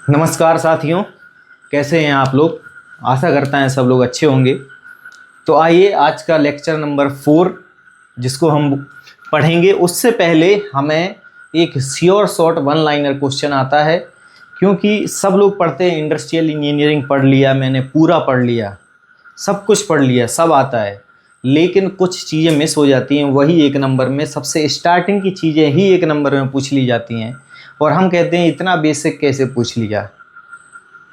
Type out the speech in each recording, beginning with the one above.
नमस्कार साथियों, कैसे हैं आप लोग। आशा करता है सब लोग अच्छे होंगे। तो आइए आज का लेक्चर नंबर 4 जिसको हम पढ़ेंगे, उससे पहले हमें एक sure short one liner question आता है। क्योंकि सब लोग पढ़ते हैं इंडस्ट्रियल इंजीनियरिंग पढ़ लिया, मैंने पूरा पढ़ लिया, सब कुछ पढ़ लिया, सब आता है, लेकिन कुछ चीज़ें मिस हो जाती हैं। वही एक नंबर में सबसे स्टार्टिंग की चीज़ें ही एक नंबर में पूछ ली जाती हैं और हम कहते हैं इतना बेसिक कैसे पूछ लिया।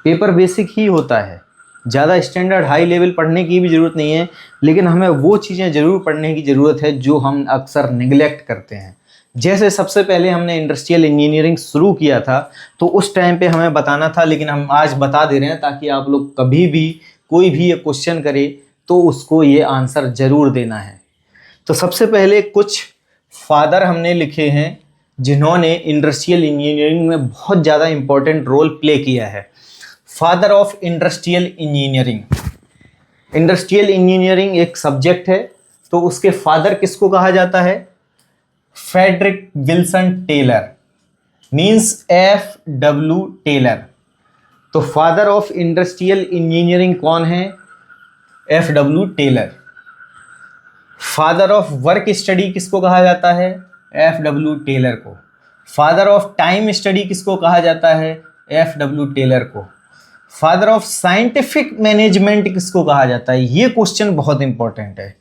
पेपर बेसिक ही होता है, ज़्यादा स्टैंडर्ड हाई लेवल पढ़ने की भी ज़रूरत नहीं है, लेकिन हमें वो चीज़ें ज़रूर पढ़ने की ज़रूरत है जो हम अक्सर निगलेक्ट करते हैं। जैसे सबसे पहले हमने इंडस्ट्रियल इंजीनियरिंग शुरू किया था तो उस टाइम पे हमें बताना था, लेकिन हम आज बता दे रहे हैं ताकि आप लोग कभी भी कोई भी ये क्वेश्चन करे तो उसको ये आंसर ज़रूर देना है। तो सबसे पहले कुछ फादर हमने लिखे हैं जिन्होंने इंडस्ट्रियल इंजीनियरिंग में बहुत ज़्यादा इम्पोर्टेंट रोल प्ले किया है। Father of industrial engineering. Industrial engineering एक सब्जेक्ट है, तो उसके फादर किसको कहा जाता है? Frederick Wilson Taylor, means FW Taylor. तो फादर ऑफ इंडस्ट्रियल इंजीनियरिंग कौन है? FW Taylor. Father of work study किसको कहा जाता है? FW टेलर को। फादर ऑफ टाइम स्टडी किसको कहा जाता है? FW टेलर को। फादर ऑफ साइंटिफिक मैनेजमेंट किसको कहा जाता है? ये क्वेश्चन बहुत इंपॉर्टेंट है।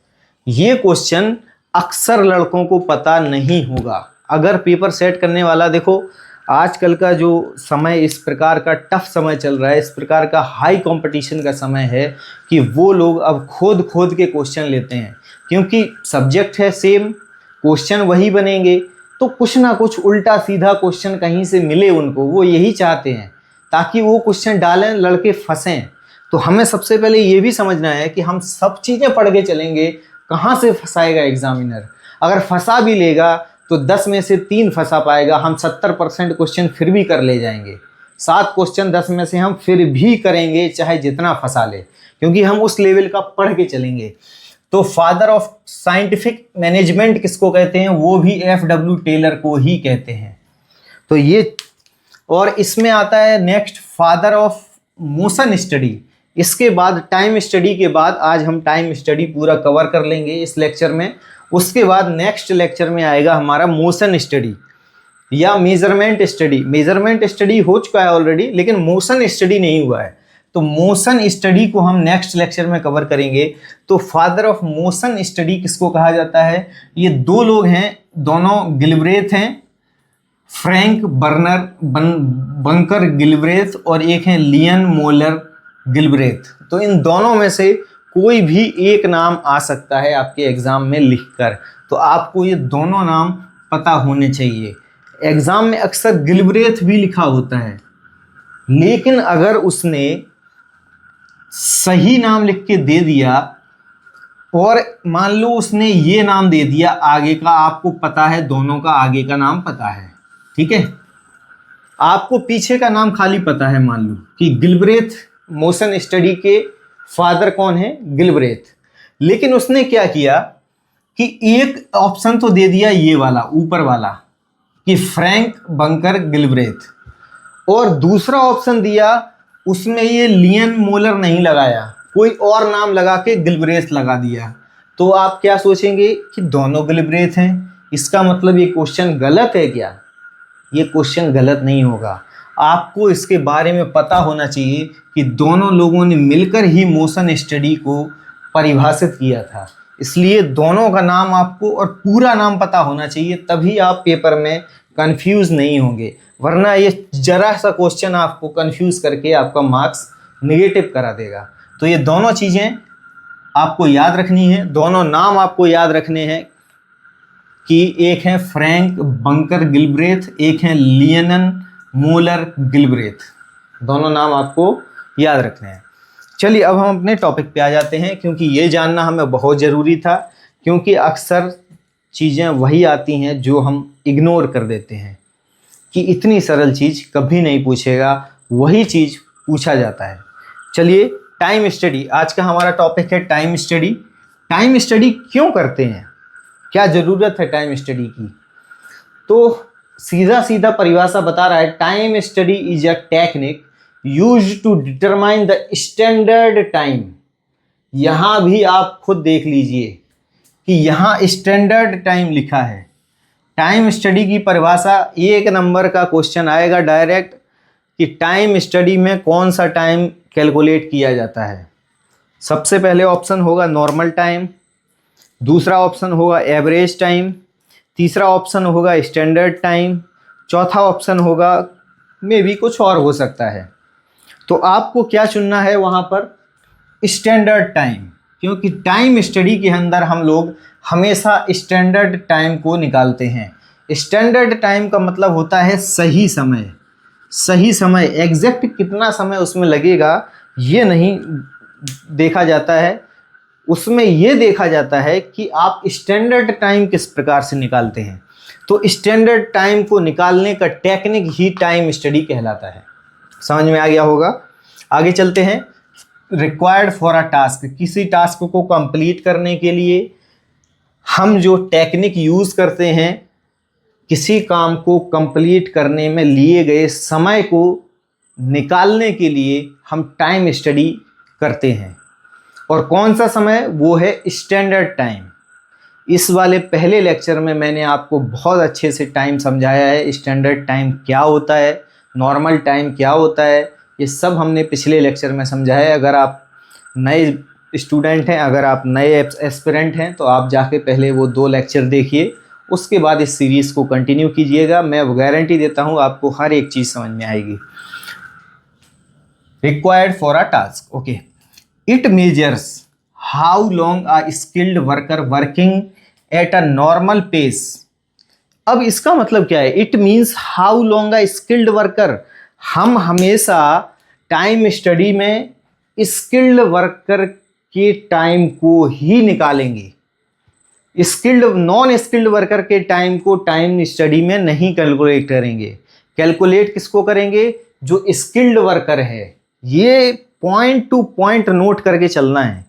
ये क्वेश्चन अक्सर लड़कों को पता नहीं होगा। अगर पेपर सेट करने वाला, देखो आजकल का जो समय इस प्रकार का टफ समय चल रहा है, इस प्रकार का हाई कंपटीशन का समय है कि वो लोग अब खोद खोद के क्वेश्चन लेते हैं। क्योंकि सब्जेक्ट है सेम, क्वेश्चन वही बनेंगे, तो कुछ ना कुछ उल्टा सीधा क्वेश्चन कहीं से मिले उनको, वो यही चाहते हैं ताकि वो क्वेश्चन डालें, लड़के फंसें। तो हमें सबसे पहले ये भी समझना है कि हम सब चीज़ें पढ़ के चलेंगे, कहाँ से फंसाएगा एग्जामिनर। अगर फंसा भी लेगा तो 10 में से 3 फंसा पाएगा, हम 70% क्वेश्चन फिर भी कर ले जाएंगे। 7 क्वेश्चन 10 में से हम फिर भी करेंगे चाहे जितना फंसा ले, क्योंकि हम उस लेवल का पढ़ के चलेंगे। तो फादर ऑफ साइंटिफिक मैनेजमेंट किसको कहते हैं? वो भी FW टेलर को ही कहते हैं। तो ये, और इसमें आता है next father of motion study. इसके बाद टाइम स्टडी के बाद, आज हम टाइम स्टडी पूरा कवर कर लेंगे इस लेक्चर में। उसके बाद नेक्स्ट लेक्चर में आएगा हमारा मोशन स्टडी या मेजरमेंट स्टडी। मेजरमेंट स्टडी हो चुका है ऑलरेडी, लेकिन मोशन स्टडी नहीं हुआ है, तो मोशन स्टडी को हम नेक्स्ट लेक्चर में कवर करेंगे। तो फादर ऑफ मोशन स्टडी किसको कहा जाता है? ये 2 लोग हैं, दोनों गिलब्रेथ हैं, फ्रैंक बंकर गिलब्रेथ, और एक है लियन मोलर गिलब्रेथ। तो इन दोनों में से कोई भी एक नाम आ सकता है आपके एग्जाम में लिखकर, तो आपको ये दोनों नाम पता होने चाहिए। एग्जाम में अक्सर गिलब्रेथ भी लिखा होता है, लेकिन अगर उसने सही नाम लिख के दे दिया और मान लो उसने ये नाम दे दिया आगे का, आपको पता है दोनों का आगे का नाम पता है, ठीक है, आपको पीछे का नाम खाली पता है, मान लो कि गिलब्रेथ मोशन स्टडी के फादर कौन है? गिलब्रेथ। लेकिन उसने क्या किया कि एक ऑप्शन तो दे दिया ये वाला ऊपर वाला कि फ्रैंक बंकर गिलब्रेथ, और दूसरा ऑप्शन दिया उसमें ये लियन मोलर नहीं लगाया, कोई और नाम लगा के गिलब्रेथ लगा दिया। तो आप क्या सोचेंगे कि दोनों गिलब्रेथ हैं, इसका मतलब ये क्वेश्चन गलत है क्या? ये क्वेश्चन गलत नहीं होगा। आपको इसके बारे में पता होना चाहिए कि दोनों लोगों ने मिलकर ही मोशन स्टडी को परिभाषित किया था, इसलिए दोनों का नाम आपको और पूरा नाम पता होना चाहिए, तभी आप पेपर में कंफ्यूज नहीं होंगे। वरना ये जरा सा क्वेश्चन आपको कंफ्यूज करके आपका मार्क्स नेगेटिव करा देगा। तो ये दोनों चीज़ें आपको याद रखनी है, दोनों नाम आपको याद रखने हैं कि एक है फ्रैंक बंकर गिलब्रेथ, एक है लियनन मोलर गिलब्रेथ। दोनों नाम आपको याद रखने हैं। चलिए अब हम अपने टॉपिक पे आ जाते हैं, क्योंकि ये जानना हमें बहुत ज़रूरी था, क्योंकि अक्सर चीज़ें वही आती हैं जो हम इग्नोर कर देते हैं कि इतनी सरल चीज़ कभी नहीं पूछेगा, वही चीज़ पूछा जाता है। चलिए टाइम स्टडी, आज का हमारा टॉपिक है टाइम स्टडी। टाइम स्टडी क्यों करते हैं, क्या ज़रूरत है टाइम स्टडी की? तो सीधा सीधा परिभाषा बता रहा है, time study is a technique used to determine the standard time. यहां भी आप खुद देख लीजिए कि यहां स्टैंडर्ड टाइम लिखा है। टाइम स्टडी की परिभाषा, 1 नंबर का क्वेश्चन आएगा डायरेक्ट कि टाइम स्टडी में कौन सा टाइम कैलकुलेट किया जाता है। सबसे पहले ऑप्शन होगा नॉर्मल टाइम, दूसरा ऑप्शन होगा एवरेज टाइम, तीसरा ऑप्शन होगा स्टैंडर्ड टाइम, चौथा ऑप्शन होगा मे भी कुछ और हो सकता है। तो आपको क्या चुनना है वहाँ पर? स्टैंडर्ड टाइम, क्योंकि टाइम स्टडी के अंदर हम लोग हमेशा स्टैंडर्ड टाइम को निकालते हैं। स्टैंडर्ड टाइम का मतलब होता है सही समय। सही समय एग्जैक्ट कितना समय उसमें लगेगा ये नहीं देखा जाता है, उसमें ये देखा जाता है कि आप स्टैंडर्ड टाइम किस प्रकार से निकालते हैं। तो स्टैंडर्ड टाइम को निकालने का टेक्निक ही टाइम स्टडी कहलाता है। समझ में आ गया होगा। आगे चलते हैं। रिक्वायर्ड फॉर अ टास्क, किसी टास्क को कंप्लीट करने के लिए हम जो टेक्निक यूज़ करते हैं, किसी काम को कंप्लीट करने में लिए गए समय को निकालने के लिए हम टाइम स्टडी करते हैं। और कौन सा समय? वो है स्टैंडर्ड टाइम। इस वाले पहले लेक्चर में मैंने आपको बहुत अच्छे से टाइम समझाया है। स्टैंडर्ड टाइम क्या होता है, नॉर्मल टाइम क्या होता है, ये सब हमने पिछले लेक्चर में समझाया है। अगर आप नए स्टूडेंट हैं, अगर आप नए एस्पिरेंट हैं, तो आप जाके पहले वो 2 लेक्चर देखिए, उसके बाद इस सीरीज़ को कंटिन्यू कीजिएगा। मैं गारंटी देता हूँ आपको हर एक चीज़ समझ में आएगी। Required for a task, okay. It measures how long a skilled worker working at a normal pace. अब इसका मतलब क्या है? It means how long a skilled worker. हम हमेशा टाइम स्टडी में स्किल्ड वर्कर के टाइम को ही निकालेंगे। स्किल्ड नॉन स्किल्ड वर्कर के टाइम को टाइम स्टडी में नहीं कैलकुलेट करेंगे। कैलकुलेट किसको करेंगे? जो स्किल्ड वर्कर है। ये पॉइंट टू पॉइंट नोट करके चलना है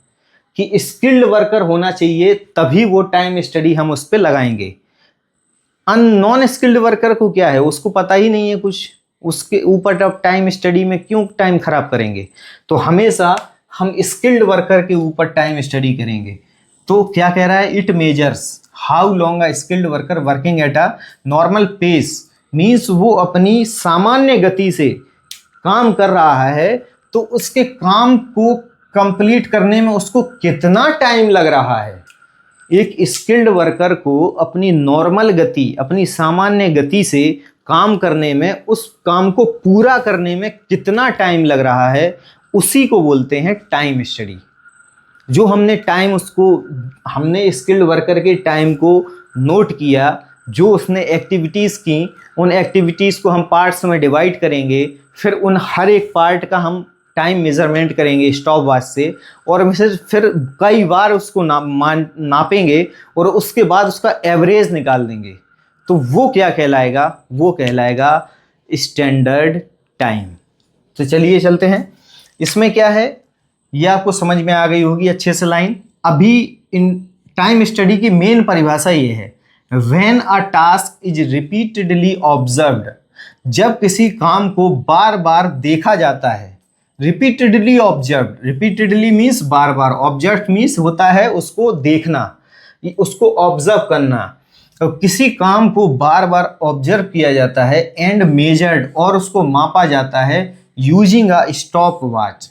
कि स्किल्ड वर्कर होना चाहिए, तभी वो टाइम स्टडी हम उस पर लगाएंगे। नॉन स्किल्ड वर्कर को क्या है, उसको पता ही नहीं है कुछ, उसके ऊपर अब टाइम स्टडी में क्यों टाइम खराब करेंगे। तो हमेशा हम स्किल्ड वर्कर के ऊपर टाइम स्टडी करेंगे। तो क्या कह रहा है? It measures how long a skilled worker working at a normal pace, means वो अपनी सामान्य गति से काम कर रहा है, तो उसके काम को कंप्लीट करने में उसको कितना टाइम लग रहा है। एक स्किल्ड वर्कर को अपनी नॉर्मल गति, अपनी सामान्य गति से काम करने में, उस काम को पूरा करने में कितना टाइम लग रहा है, उसी को बोलते हैं टाइम स्टडी। जो हमने टाइम हमने स्किल्ड वर्कर के टाइम को नोट किया, जो उसने एक्टिविटीज़ की, उन एक्टिविटीज़ को हम पार्ट्स में डिवाइड करेंगे, फिर उन हर एक पार्ट का हम टाइम मेज़रमेंट करेंगे स्टॉप वॉच से, और फिर कई बार उसको नापेंगे और उसके बाद उसका एवरेज निकाल देंगे। तो वो क्या कहलाएगा? वो कहलाएगा स्टैंडर्ड टाइम। तो चलिए चलते हैं। इसमें क्या है ये आपको समझ में आ गई होगी अच्छे से लाइन। अभी इन टाइम स्टडी की मेन परिभाषा ये है, when a task is repeatedly observed, जब किसी काम को बार बार देखा जाता है। रिपीटेडली ऑब्जर्व्ड, रिपीटेडली मीन्स बार बार, ऑब्जर्व मीन्स होता है उसको देखना, उसको ऑब्जर्व करना। तो किसी काम को बार बार ऑब्जर्व किया जाता है एंड मेजर्ड, और उसको मापा जाता है using a stop watch.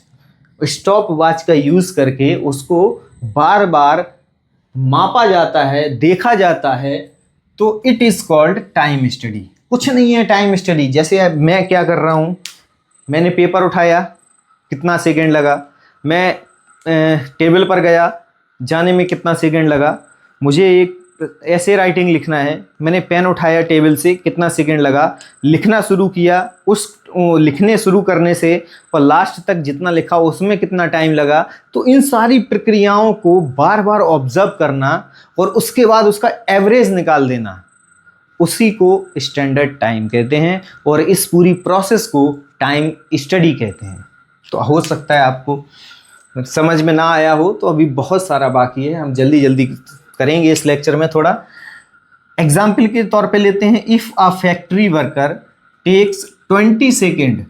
Stop watch का यूज करके उसको बार बार मापा जाता है, देखा जाता है, तो it is called time study. कुछ नहीं है टाइम स्टडी। जैसे मैं क्या कर रहा हूँ, मैंने पेपर उठाया, कितना सेकंड लगा, मैं टेबल पर गया, जाने में कितना सेकंड लगा, मुझे एक ऐसे राइटिंग लिखना है, मैंने पेन उठाया टेबल से, कितना सेकंड लगा, लिखना शुरू किया, उस लिखने शुरू करने से और लास्ट तक जितना लिखा उसमें कितना टाइम लगा। तो इन सारी प्रक्रियाओं को बार बार ऑब्जर्व करना और उसके बाद उसका एवरेज निकाल देना, उसी को स्टैंडर्ड टाइम कहते हैं, और इस पूरी प्रोसेस को टाइम स्टडी कहते हैं। तो हो सकता है आपको समझ में ना आया हो, तो अभी बहुत सारा बाकी है, हम जल्दी जल्दी करेंगे इस लेक्चर में थोड़ा। एग्जाम्पल के तौर पे लेते हैं, if a factory worker takes 20 second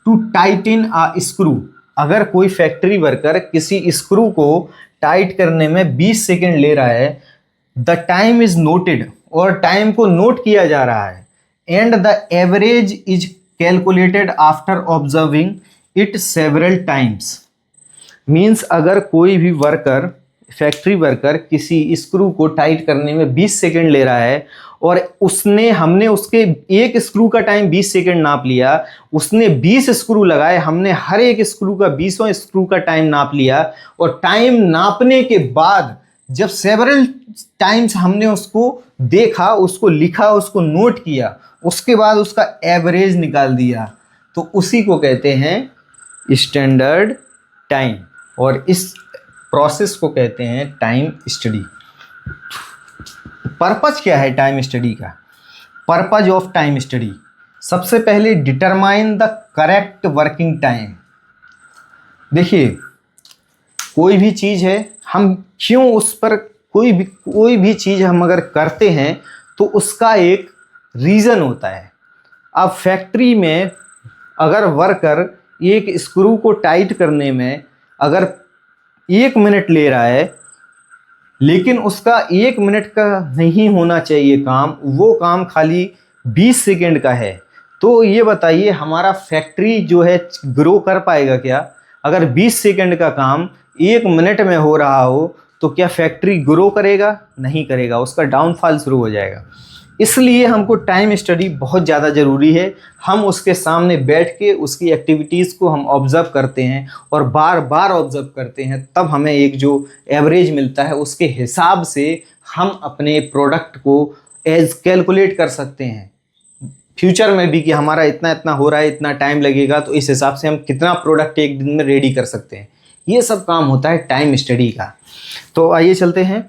to tighten a screw, अगर कोई फैक्ट्री वर्कर किसी स्क्रू को टाइट करने में 20 सेकेंड ले रहा है, द टाइम इज नोटेड, और टाइम को नोट किया जा रहा है, and the average is calculated after observing it several times. Means अगर कोई भी वर्कर, फैक्ट्री वर्कर किसी स्क्रू को टाइट करने में 20 सेकेंड ले रहा है और हमने उसके एक स्क्रू का टाइम 20 सेकेंड नाप लिया, उसने 20 स्क्रू लगाए, हमने हर एक स्क्रू का 20वां स्क्रू का टाइम नाप लिया, और टाइम नापने के बाद जब सेवरल टाइम्स हमने उसको देखा, उसको लिखा, उसको नोट किया, उसके बाद उसका एवरेज निकाल दिया, तो उसी को कहते हैं स्टैंडर्ड टाइम, और इस प्रोसेस को कहते हैं टाइम स्टडी। पर्पज क्या है टाइम स्टडी का? पर्पज ऑफ टाइम स्टडी, सबसे पहले determine the correct working time. देखिए, कोई भी चीज़ है, हम क्यों उस पर कोई भी चीज़ हम अगर करते हैं तो उसका एक रीज़न होता है। अब फैक्ट्री में अगर वर्कर एक स्क्रू को टाइट करने में अगर 1 मिनट ले रहा है, लेकिन उसका 1 मिनट का नहीं होना चाहिए काम, वो काम खाली 20 सेकेंड का है, तो ये बताइए हमारा फैक्ट्री जो है ग्रो कर पाएगा क्या? अगर 20 सेकेंड का काम 1 मिनट में हो रहा हो तो क्या फैक्ट्री ग्रो करेगा? नहीं करेगा, उसका डाउनफॉल शुरू हो जाएगा। इसलिए हमको टाइम स्टडी बहुत ज़्यादा ज़रूरी है। हम उसके सामने बैठ के उसकी एक्टिविटीज़ को हम ऑब्ज़र्व करते हैं और बार बार ऑब्ज़र्व करते हैं, तब हमें एक जो एवरेज मिलता है उसके हिसाब से हम अपने प्रोडक्ट को एज कैलकुलेट कर सकते हैं फ्यूचर में भी कि हमारा इतना इतना हो रहा है, इतना टाइम लगेगा, तो इस हिसाब से हम कितना प्रोडक्ट एक दिन में रेडी कर सकते हैं। ये सब काम होता है टाइम स्टडी का। तो आइए चलते हैं,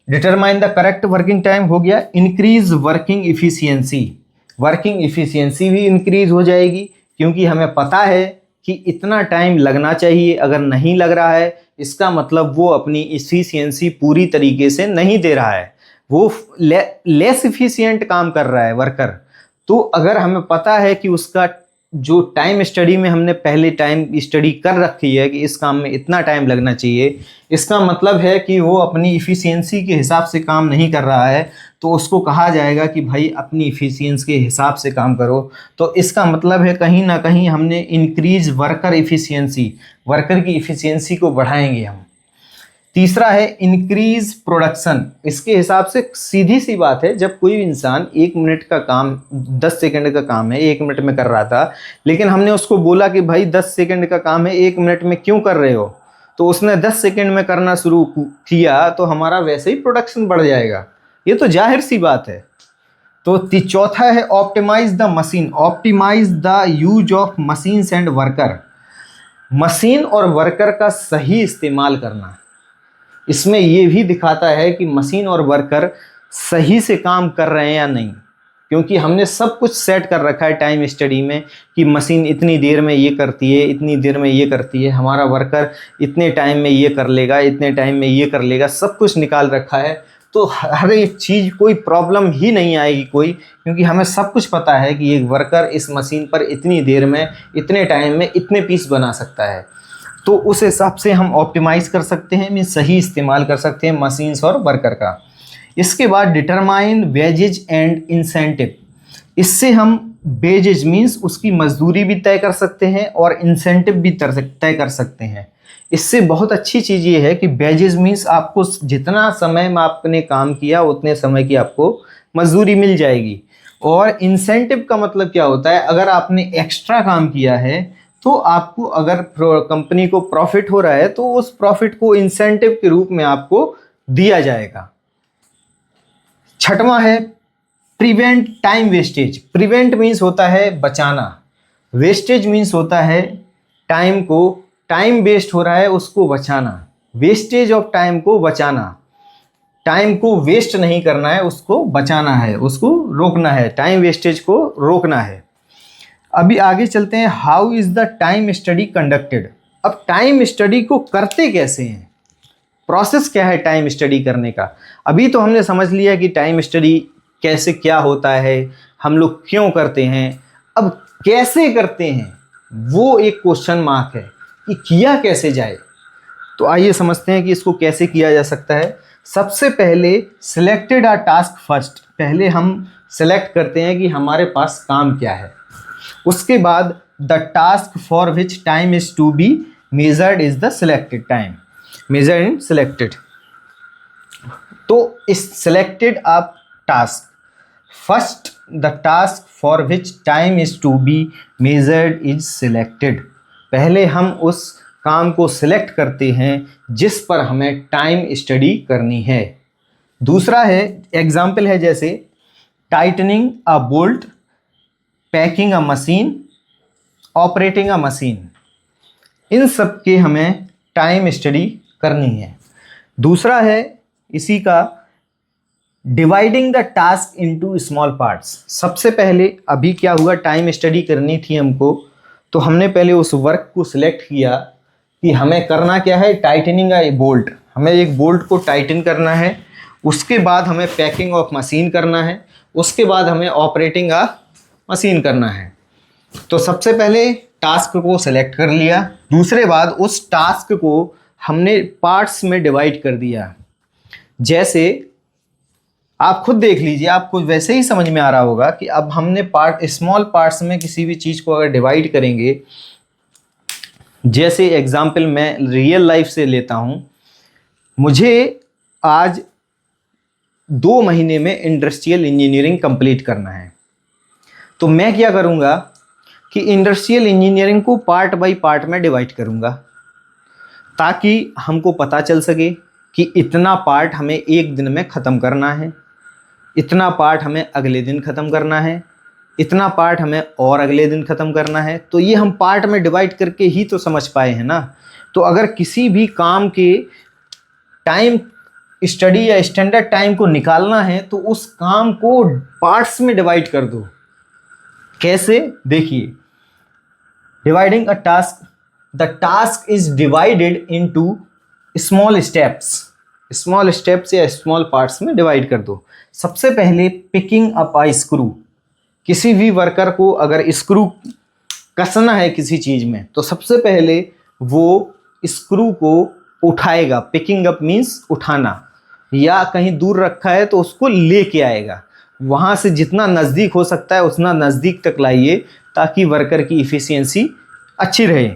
determine the correct working time हो गया। Increase working efficiency, working efficiency भी इंक्रीज हो जाएगी, क्योंकि हमें पता है कि इतना टाइम लगना चाहिए, अगर नहीं लग रहा है इसका मतलब वो अपनी इफिशियंसी पूरी तरीके से नहीं दे रहा है, वो लेस इफिशियंट काम कर रहा है वर्कर। तो अगर हमें पता है कि उसका जो टाइम स्टडी में हमने पहले टाइम स्टडी कर रखी है कि इस काम में इतना टाइम लगना चाहिए, इसका मतलब है कि वो अपनी इफ़िशियंसी के हिसाब से काम नहीं कर रहा है, तो उसको कहा जाएगा कि भाई अपनी इफ़िशियंसी के हिसाब से काम करो। तो इसका मतलब है कहीं ना कहीं हमने इंक्रीज वर्कर इफ़िशियंसी, वर्कर की इफ़िशियंसी को बढ़ाएंगे हम। तीसरा है इंक्रीज प्रोडक्शन। इसके हिसाब से सीधी सी बात है, जब कोई इंसान 1 मिनट का काम 10 सेकंड का काम है 1 मिनट में कर रहा था, लेकिन हमने उसको बोला कि भाई 10 सेकंड का काम है 1 मिनट में क्यों कर रहे हो, तो उसने 10 सेकंड में करना शुरू किया, तो हमारा वैसे ही प्रोडक्शन बढ़ जाएगा, ये तो जाहिर सी बात है। तो चौथा है optimise the machine, optimise the use of machines and worker. Machine और वर्कर का सही इस्तेमाल करना, इसमें ये भी दिखाता है कि मशीन और वर्कर सही से काम कर रहे हैं या नहीं, क्योंकि हमने सब कुछ सेट कर रखा है टाइम स्टडी में कि मशीन इतनी देर में ये करती है, इतनी देर में ये करती है, हमारा वर्कर इतने टाइम में ये कर लेगा, इतने टाइम में ये कर लेगा, सब कुछ निकाल रखा है। तो हर एक चीज़ कोई प्रॉब्लम ही नहीं आएगी कोई, क्योंकि हमें सब कुछ पता है कि एक वर्कर इस मशीन पर इतनी देर में इतने टाइम में इतने पीस बना सकता है। तो उस हिसाब से हम ऑप्टिमाइज़ कर सकते हैं, मीन सही इस्तेमाल कर सकते हैं मशीन्स और वर्कर का। इसके बाद डिटरमाइन वेजेज एंड इंसेंटिव। इससे हम वेजेज मीन्स उसकी मजदूरी भी तय कर सकते हैं और इंसेंटिव भी तय कर सकते हैं। इससे बहुत अच्छी चीज़ ये है कि वेजेज मीन्स आपको जितना समय में आपने काम किया उतने समय की आपको मजदूरी मिल जाएगी। और इंसेंटिव का मतलब क्या होता है, अगर आपने एक्स्ट्रा काम किया है तो आपको, अगर कंपनी को प्रॉफिट हो रहा है तो उस प्रॉफिट को इंसेंटिव के रूप में आपको दिया जाएगा। छठवां है prevent time wastage. Prevent means होता है बचाना, वेस्टेज मीन्स होता है टाइम को, टाइम वेस्ट हो रहा है उसको बचाना, वेस्टेज ऑफ टाइम को बचाना, टाइम को वेस्ट नहीं करना है, उसको बचाना है, उसको रोकना है, टाइम वेस्टेज को रोकना है। अभी आगे चलते हैं, how is the time study conducted. अब टाइम स्टडी को करते कैसे हैं, प्रोसेस क्या है टाइम स्टडी करने का। अभी तो हमने समझ लिया कि टाइम स्टडी कैसे क्या होता है, हम लोग क्यों करते हैं। अब कैसे करते हैं वो एक क्वेश्चन मार्क है कि किया कैसे जाए। तो आइए समझते हैं कि इसको कैसे किया जा सकता है। सबसे पहले सिलेक्टेड अ टास्क फर्स्ट, पहले हम सेलेक्ट करते हैं कि हमारे पास काम क्या है। उसके बाद the task for which time is to be measured is the selected time, measure in selected. तो इस selected a task first, the task for which time is to be measured is selected, पहले हम उस काम को select करते हैं जिस पर हमें टाइम स्टडी करनी है। दूसरा है एग्जाम्पल है जैसे tightening a bolt, packing a machine, operating a machine, इन सब के हमें टाइम स्टडी करनी है। दूसरा है इसी का dividing the task into small parts. सबसे पहले अभी क्या हुआ, टाइम स्टडी करनी थी हमको, तो हमने पहले उस वर्क को सिलेक्ट किया कि हमें करना क्या है, टाइटनिंग अ बोल्ट, हमें एक बोल्ट को टाइटन करना है। उसके बाद हमें पैकिंग ऑफ मशीन करना है। उसके बाद हमें ऑपरेटिंग अ मशीन करना है। तो सबसे पहले टास्क को सिलेक्ट कर लिया, दूसरे बाद उस टास्क को हमने पार्ट्स में डिवाइड कर दिया। जैसे आप खुद देख लीजिए, आपको वैसे ही समझ में आ रहा होगा कि अब हमने स्मॉल पार्ट्स में किसी भी चीज़ को अगर डिवाइड करेंगे, जैसे एग्जाम्पल मैं रियल लाइफ से लेता हूँ, मुझे आज 2 महीने में इंडस्ट्रियल इंजीनियरिंग कंप्लीट करना है। तो मैं क्या करूँगा कि इंडस्ट्रियल इंजीनियरिंग को पार्ट बाय पार्ट में डिवाइड करूँगा, ताकि हमको पता चल सके कि इतना पार्ट हमें एक दिन में ख़त्म करना है, इतना पार्ट हमें अगले दिन ख़त्म करना है, इतना पार्ट हमें और अगले दिन ख़त्म करना है। तो ये हम पार्ट में डिवाइड करके ही तो समझ पाए हैं ना। तो अगर किसी भी काम के टाइम स्टडी या स्टैंडर्ड टाइम को निकालना है तो उस काम को पार्ट्स में डिवाइड कर दो। कैसे, देखिए, dividing a task, the task is divided into small steps, small steps या स्मॉल पार्ट्स में डिवाइड कर दो। सबसे पहले पिकिंग अप अ स्क्रू, किसी भी वर्कर को अगर स्क्रू कसना है किसी चीज़ में, तो सबसे पहले वो स्क्रू को उठाएगा। पिकिंग अप मीन्स उठाना, या कहीं दूर रखा है तो उसको लेके आएगा, वहाँ से जितना नज़दीक हो सकता है उतना नज़दीक तक लाइए ताकि वर्कर की इफ़िशियंसी अच्छी रहे।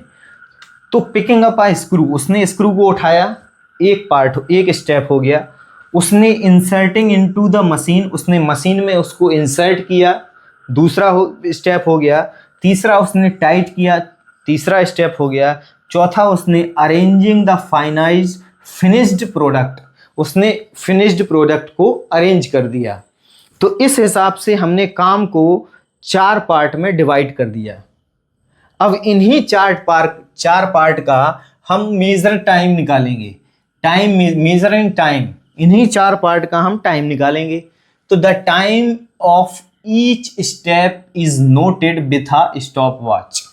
तो पिकिंग अप आ स्क्रू, उसने स्क्रू को उठाया, एक पार्ट, एक स्टेप हो गया। उसने इंसर्टिंग इनटू द मशीन, उसने मशीन में उसको इंसर्ट किया, दूसरा स्टेप हो गया। तीसरा उसने टाइट किया, तीसरा स्टेप हो गया। चौथा उसने अरेंजिंग द फाइनाइज फिनिश्ड प्रोडक्ट, उसने फिनिश्ड प्रोडक्ट को अरेंज कर दिया। तो इस हिसाब से हमने काम को 4 पार्ट में डिवाइड कर दिया। अब इन्हीं 4 पार्ट का हम मेजर टाइम निकालेंगे, टाइम मेजरिंग टाइम, इन्हीं 4 पार्ट का हम टाइम निकालेंगे। तो the time of each step is noted with a stop watch.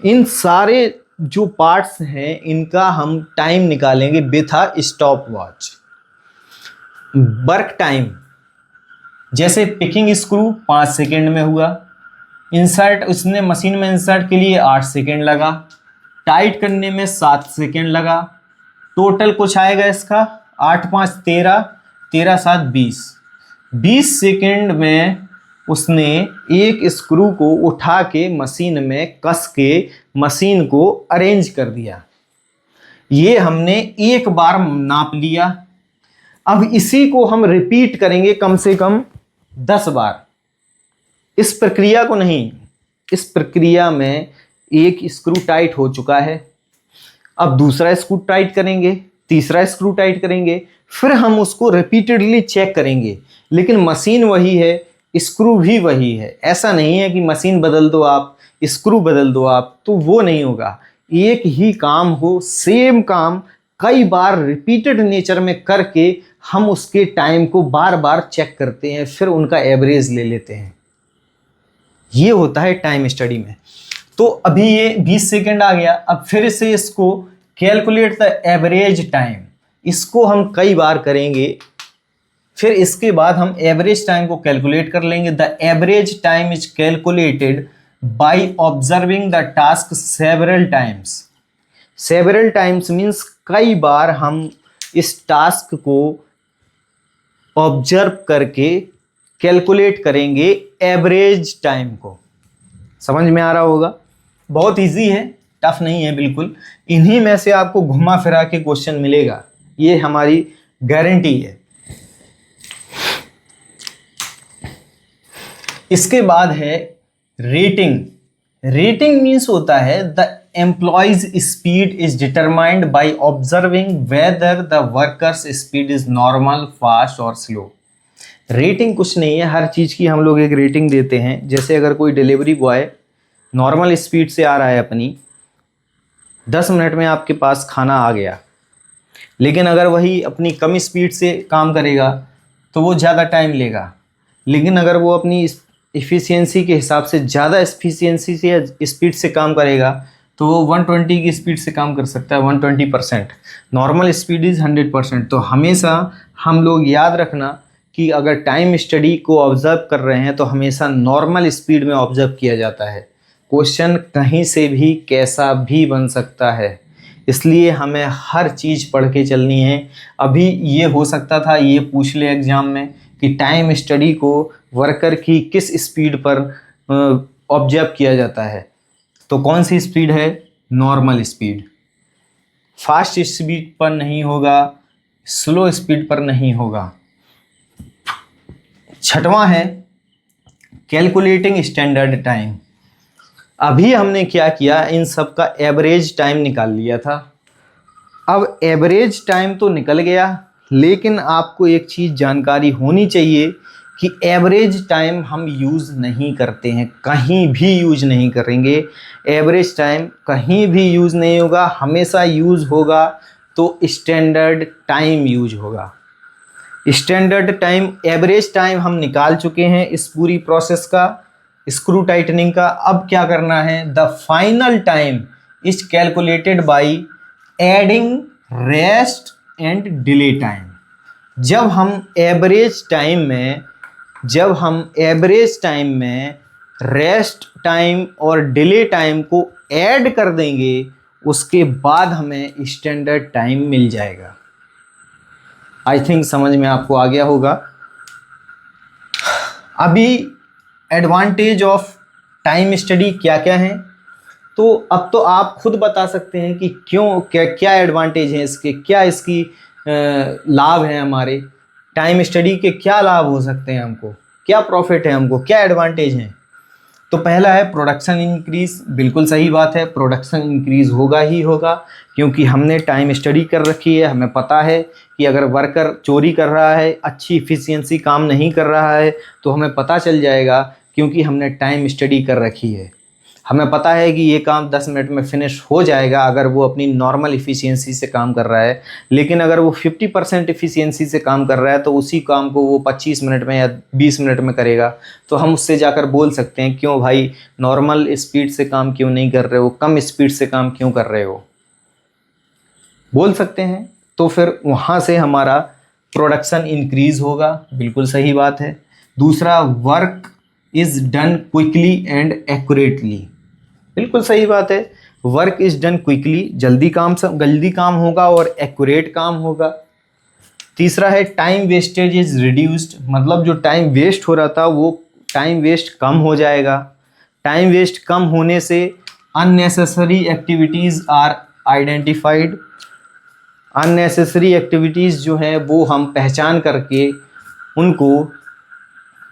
इन सारे जो पार्ट्स हैं इनका हम टाइम निकालेंगे with a stop watch. Work time, जैसे पिकिंग स्क्रू 5 सेकेंड में हुआ, इंसर्ट उसने मशीन में इंसर्ट के लिए 8 सेकेंड लगा, टाइट करने में 7 सेकेंड लगा। टोटल कुछ आएगा इसका 8 5 13, 13 7 20, 20 सेकेंड में उसने एक स्क्रू को उठा के मशीन में कस के मशीन को अरेंज कर दिया। ये हमने एक बार नाप लिया। अब इसी को हम रिपीट करेंगे कम से कम 10 बार। इस प्रक्रिया को नहीं, इस प्रक्रिया में एक स्क्रू टाइट हो चुका है, अब दूसरा स्क्रू टाइट करेंगे, तीसरा स्क्रू टाइट करेंगे, फिर हम उसको रिपीटेडली चेक करेंगे। लेकिन मशीन वही है, स्क्रू भी वही है। ऐसा नहीं है कि मशीन बदल दो आप, स्क्रू बदल दो आप, तो वो नहीं होगा। एक ही काम हो, सेम काम कई बार रिपीटेड नेचर में करके हम उसके टाइम को बार बार चेक करते हैं, फिर उनका एवरेज ले लेते हैं। ये होता है टाइम स्टडी में। तो अभी ये 20 सेकेंड आ गया। अब फिर से इसको कैलकुलेट द एवरेज टाइम, इसको हम कई बार करेंगे, फिर इसके बाद हम एवरेज टाइम को कैलकुलेट कर लेंगे। The average time is calculated by observing the task several times. Several times means कई बार हम इस टास्क को ऑब्जर्व करके कैलकुलेट करेंगे एवरेज टाइम को। समझ में आ रहा होगा, बहुत इजी है, टफ नहीं है बिल्कुल। इन्हीं में से आपको घुमा फिरा के क्वेश्चन मिलेगा, ये हमारी गारंटी है। इसके बाद है रेटिंग। रेटिंग मीन्स होता है the employees speed is determined by observing whether the workers speed is normal, fast और स्लो। रेटिंग कुछ नहीं है, हर चीज़ की हम लोग एक रेटिंग देते हैं। जैसे अगर कोई डिलीवरी बॉय नॉर्मल स्पीड से आ रहा है अपनी, 10 मिनट में आपके पास खाना आ गया, लेकिन अगर वही अपनी कम स्पीड से काम करेगा तो वो ज़्यादा टाइम लेगा। लेकिन अगर वो अपनी इफ़िशियंसी के हिसाब से ज़्यादा एफिशिएंसी से स्पीड से काम करेगा तो वो 120 की स्पीड से काम कर सकता है, 120%। Normal speed is 100%। तो हमेशा हम लोग याद रखना कि अगर टाइम स्टडी को ऑब्जर्व कर रहे हैं तो हमेशा नॉर्मल स्पीड में ऑब्जर्व किया जाता है। क्वेश्चन कहीं से भी कैसा भी बन सकता है, इसलिए हमें हर चीज़ पढ़ के चलनी है। अभी ये हो सकता था ये पूछ ले एग्ज़ाम में कि टाइम स्टडी को वर्कर की किस स्पीड पर ऑब्जर्व किया जाता है, तो कौन सी स्पीड है? Normal speed. फास्ट स्पीड पर नहीं होगा, स्लो स्पीड पर नहीं होगा। छठवां है कैलकुलेटिंग स्टैंडर्ड टाइम। अभी हमने क्या किया, इन सब का एवरेज टाइम निकाल लिया था। अब एवरेज टाइम तो निकल गया, लेकिन आपको एक चीज़ जानकारी होनी चाहिए कि एवरेज टाइम हम यूज़ नहीं करते हैं, कहीं भी यूज़ नहीं करेंगे। एवरेज टाइम कहीं भी यूज़ नहीं होगा, हमेशा यूज़ होगा तो स्टैंडर्ड टाइम यूज होगा। स्टैंडर्ड टाइम, एवरेज टाइम हम निकाल चुके हैं इस पूरी प्रोसेस का, स्क्रू टाइटनिंग का। अब क्या करना है? The final time is calculated by adding rest and delay time. जब हम एवरेज टाइम में रेस्ट टाइम और डिले टाइम को ऐड कर देंगे, उसके बाद हमें स्टैंडर्ड टाइम मिल जाएगा। आई थिंक समझ में आपको आ गया होगा। अभी एडवांटेज ऑफ टाइम स्टडी क्या क्या हैं, तो अब तो आप खुद बता सकते हैं कि क्यों, क्या एडवांटेज हैं इसके, क्या इसकी लाभ हैं हमारे। टाइम स्टडी के क्या लाभ हो सकते हैं हमको, क्या प्रॉफिट है हमको, क्या एडवांटेज हैं। तो पहला है प्रोडक्शन इंक्रीज। बिल्कुल सही बात है, प्रोडक्शन इंक्रीज होगा ही होगा, क्योंकि हमने टाइम स्टडी कर रखी है। हमें पता है कि अगर वर्कर चोरी कर रहा है, अच्छी इफ़िशियंसी काम नहीं कर रहा है, तो हमें पता चल जाएगा, क्योंकि हमने टाइम स्टडी कर रखी है। हमें पता है कि ये काम 10 मिनट में फिनिश हो जाएगा अगर वो अपनी नॉर्मल इफ़िशियंसी से काम कर रहा है। लेकिन अगर वो 50% इफ़िशियंसी से काम कर रहा है तो उसी काम को वो 25 मिनट में या 20 मिनट में करेगा। तो हम उससे जाकर बोल सकते हैं, क्यों भाई नॉर्मल स्पीड से काम क्यों नहीं कर रहे हो, कम स्पीड से काम क्यों कर रहे हो, बोल सकते हैं। तो फिर वहाँ से हमारा प्रोडक्शन इंक्रीज होगा। बिल्कुल सही बात है। दूसरा, work is done quickly and accurately. बिल्कुल सही बात है, वर्क इज़ डन क्विकली, जल्दी काम होगा और एक्यूरेट काम होगा। तीसरा है टाइम वेस्टेज इज़ रिड्यूस्ड, मतलब जो टाइम वेस्ट हो रहा था वो टाइम वेस्ट कम हो जाएगा। टाइम वेस्ट कम होने से unnecessary activities are identified. Unnecessary activities जो हैं वो हम पहचान करके उनको,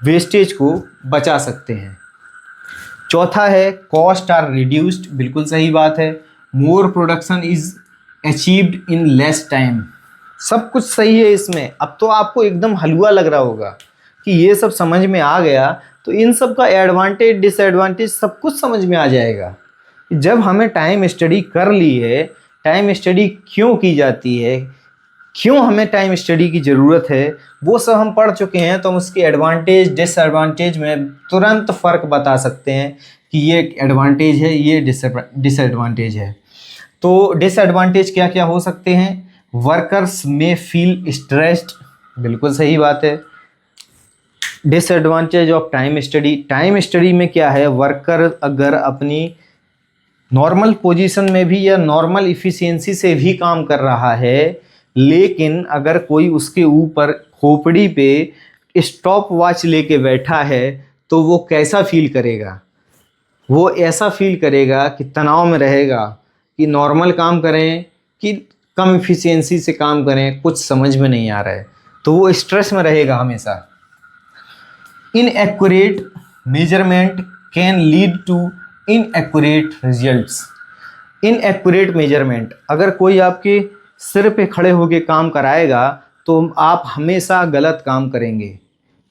वेस्टेज को बचा सकते हैं। चौथा है कॉस्ट आर रिड्यूस्ड। बिल्कुल सही बात है, more production is achieved in less time. सब कुछ सही है इसमें। अब तो आपको एकदम हलवा लग रहा होगा कि ये सब समझ में आ गया, तो इन सब का एडवांटेज डिसएडवांटेज सब कुछ समझ में आ जाएगा। जब हमें टाइम स्टडी कर ली है, टाइम स्टडी क्यों की जाती है, क्यों हमें टाइम स्टडी की ज़रूरत है, वो सब हम पढ़ चुके हैं, तो हम उसके एडवांटेज डिसएडवांटेज में तुरंत फ़र्क बता सकते हैं कि ये एडवांटेज है, ये डिसएडवांटेज है। तो डिसएडवांटेज क्या क्या हो सकते हैं? वर्कर्स में फील स्ट्रेस्ड, बिल्कुल सही बात है। Disadvantage of time study, time study में क्या है, वर्कर अगर अपनी नॉर्मल पोजीशन में भी या नॉर्मल इफ़िशियंसी से भी काम कर रहा है, लेकिन अगर कोई उसके ऊपर खोपड़ी पे स्टॉप वॉच लेके बैठा है तो वो कैसा फील करेगा, वो ऐसा फील करेगा कि तनाव में रहेगा कि नॉर्मल काम करें कि कम इफ़िशियंसी से काम करें, कुछ समझ में नहीं आ रहा है, तो वो स्ट्रेस में रहेगा हमेशा। Inaccurate measurement can lead to inaccurate results. Inaccurate measurement, अगर कोई आपके सिर पे खड़े होके काम कराएगा तो आप हमेशा गलत काम करेंगे,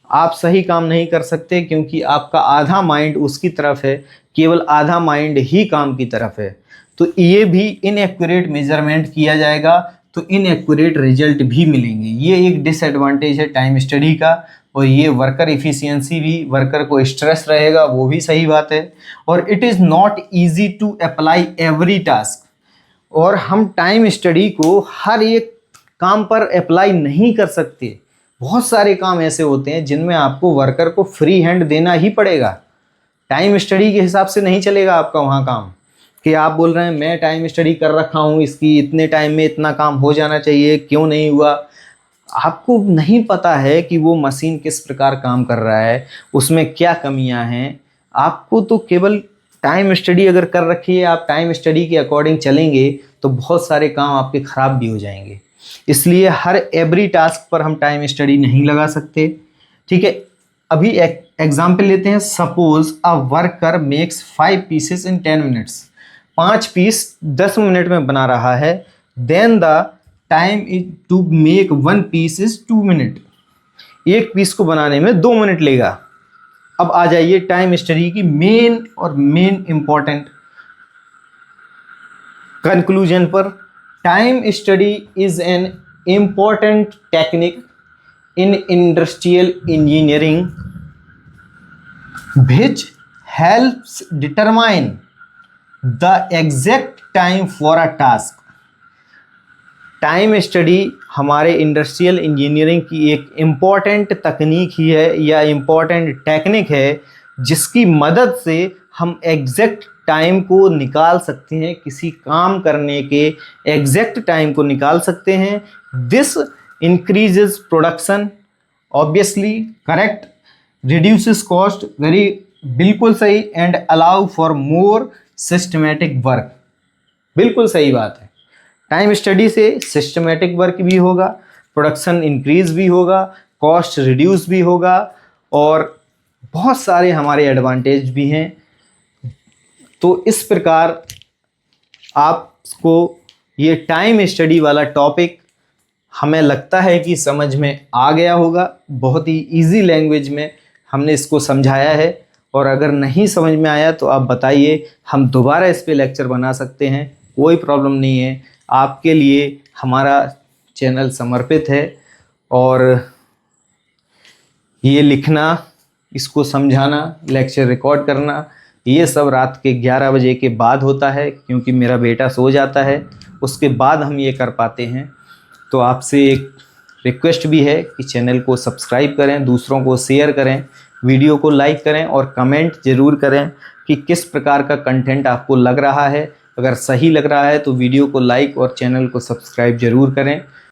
आप सही काम नहीं कर सकते, क्योंकि आपका आधा माइंड उसकी तरफ है, केवल आधा माइंड ही काम की तरफ है। तो ये भी इनएक्यूरेट मेजरमेंट किया जाएगा तो इनएक्यूरेट रिजल्ट भी मिलेंगे। ये एक डिसएडवांटेज है टाइम स्टडी का। और ये वर्कर इफ़िशियंसी भी, वर्कर को स्ट्रेस रहेगा, वो भी सही बात है। और it is not easy to apply every task, और हम टाइम स्टडी को हर एक काम पर अप्लाई नहीं कर सकते। बहुत सारे काम ऐसे होते हैं जिनमें आपको वर्कर को फ्री हैंड देना ही पड़ेगा। टाइम स्टडी के हिसाब से नहीं चलेगा आपका वहाँ काम, कि आप बोल रहे हैं मैं टाइम स्टडी कर रखा हूँ, इसकी इतने टाइम में इतना काम हो जाना चाहिए, क्यों नहीं हुआ। आपको नहीं पता है कि वो मशीन किस प्रकार काम कर रहा है, उसमें क्या कमियां हैं। आपको तो केवल टाइम स्टडी अगर कर रखी है, आप टाइम स्टडी के अकॉर्डिंग चलेंगे तो बहुत सारे काम आपके ख़राब भी हो जाएंगे। इसलिए हर एवरी टास्क पर हम टाइम स्टडी नहीं लगा सकते। ठीक है, अभी एग्जाम्पल लेते हैं। Suppose a worker makes 5 pieces in 10 minutes, 5 piece 10 minute में बना रहा है। Then the time is to make 1 piece is 2 minute, एक पीस को बनाने में 2 मिनट लेगा। अब आ जाइए टाइम स्टडी की मेन इंपॉर्टेंट कंक्लूजन पर। Time study is an important technique in industrial engineering which helps determine the exact time for a task। Time study हमारे इंडस्ट्रियल इंजीनियरिंग की एक इम्पॉर्टेंट तकनीक ही है या इम्पॉर्टेंट टेक्निक है, जिसकी मदद से हम एग्जैक्ट टाइम को निकाल सकते हैं, किसी काम करने के एग्जैक्ट टाइम को निकाल सकते हैं। This increases production, obviously correct, reduces cost, very बिल्कुल सही, and allow for more systematic work, बिल्कुल सही बात है। टाइम स्टडी से सिस्टमेटिक वर्क भी होगा, प्रोडक्शन इंक्रीज भी होगा, कॉस्ट रिड्यूस भी होगा, और बहुत सारे हमारे एडवांटेज भी हैं। तो इस प्रकार आपको ये टाइम स्टडी वाला टॉपिक हमें लगता है कि समझ में आ गया होगा। बहुत ही इजी लैंग्वेज में हमने इसको समझाया है, और अगर नहीं समझ में आया तो आप बताइए, हम दोबारा इस पे लेक्चर बना सकते हैं, कोई प्रॉब्लम नहीं है। आपके लिए हमारा चैनल समर्पित है, और ये लिखना, इसको समझाना, लेक्चर रिकॉर्ड करना, ये सब रात के 11 बजे के बाद होता है, क्योंकि मेरा बेटा सो जाता है, उसके बाद हम ये कर पाते हैं। तो आपसे एक रिक्वेस्ट भी है कि चैनल को सब्सक्राइब करें, दूसरों को शेयर करें, वीडियो को लाइक करें, और कमेंट ज़रूर करें कि किस प्रकार का कंटेंट आपको लग रहा है। अगर सही लग रहा है तो वीडियो को लाइक और चैनल को सब्सक्राइब ज़रूर करें।